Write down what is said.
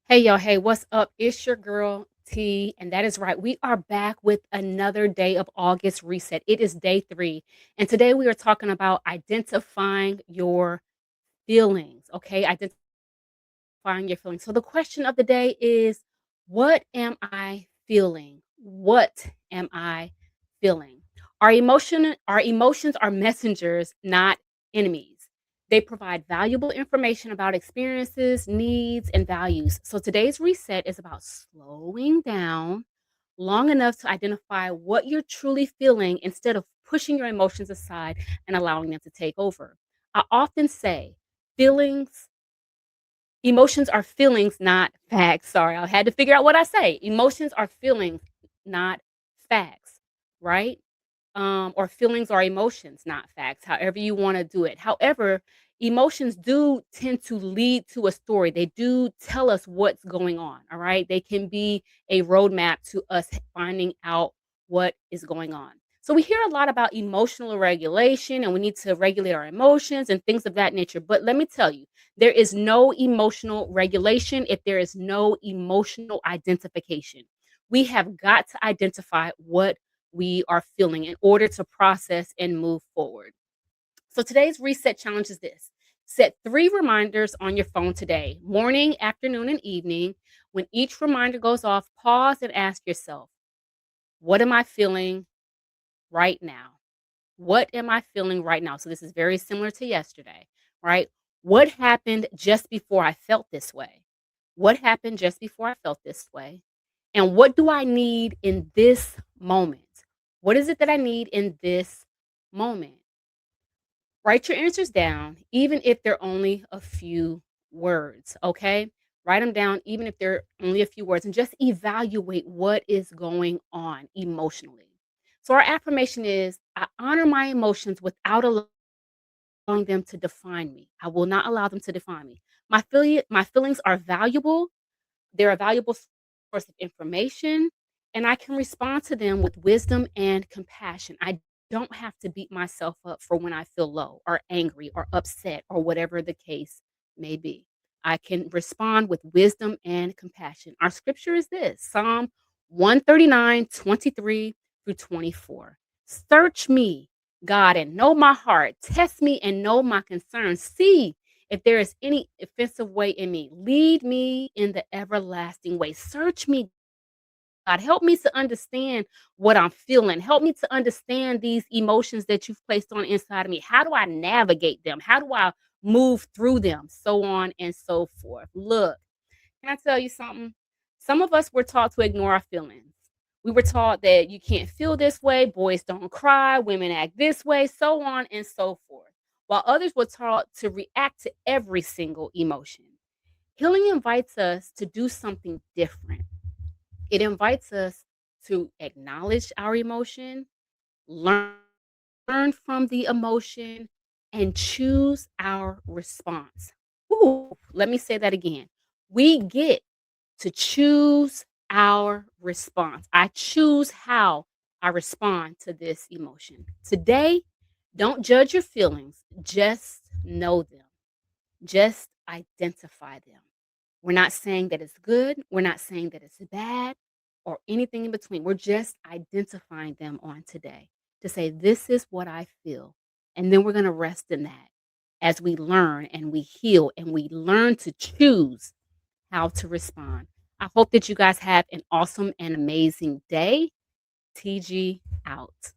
Hey, yo, hey, what's up? It's your girl T, and that is right. We are back with another day of August reset. It is day 3, and today we are talking about identifying your feelings. Okay, identifying your feelings. So the question of the day is, what am I feeling? What am I feeling? Our emotions are messengers, not enemies. They provide valuable information about experiences, needs, and values. So today's reset is about slowing down long enough to identify what you're truly feeling instead of pushing your emotions aside and allowing them to take over. I often say feelings Emotions are feelings, not facts. Sorry, I had to figure out what I say. Emotions are feelings, not facts, right? Or feelings are emotions, not facts, however you want to do it. However, emotions do tend to lead to a story. They do tell us what's going on. All right. They can be a roadmap to us finding out what is going on. So we hear a lot about emotional regulation and we need to regulate our emotions and things of that nature. But let me tell you, there is no emotional regulation if there is no emotional identification. We have got to identify what we are feeling in order to process and move forward. So today's reset challenge is this: set 3 reminders on your phone today, morning, afternoon, and evening. When each reminder goes off, pause and ask yourself, what am I feeling right now? What am I feeling right now? So this is very similar to yesterday, right? What happened just before I felt this way? What happened just before I felt this way? And what do I need in this moment? What is it that I need in this moment? Write your answers down, even if they're only a few words, okay? Write them down, even if they're only a few words, and just evaluate what is going on emotionally. So, our affirmation is I honor my emotions without allowing them to define me. I will not allow them to define me. My feelings are valuable. They're a valuable source of information, and I can respond to them with wisdom and compassion. I don't have to beat myself up for when I feel low or angry or upset or whatever the case may be. I can respond with wisdom and compassion. Our scripture is this: Psalm 139:23 through 24. Search me, God, and know my heart. Test me and know my concerns. See if there is any offensive way in me, lead me in the everlasting way. Search me, God. Help me to understand what I'm feeling. Help me to understand these emotions that you've placed on inside of me. How do I navigate them? How do I move through them? So on and so forth. Look, can I tell you something? Some of us were taught to ignore our feelings. We were taught that you can't feel this way, boys don't cry, women act this way, so on and so forth. While others were taught to react to every single emotion. Healing invites us to do something different. It invites us to acknowledge our emotion, learn from the emotion, and choose our response. Ooh, let me say that again. We get to choose our response. I choose how I respond to this emotion. Today, don't judge your feelings, just know them, just identify them. We're not saying that it's good, we're not saying that it's bad or anything in between. We're just identifying them on today to say, this is what I feel. And then we're going to rest in that as we learn and we heal and we learn to choose how to respond. I hope that you guys have an awesome and amazing day. TG out.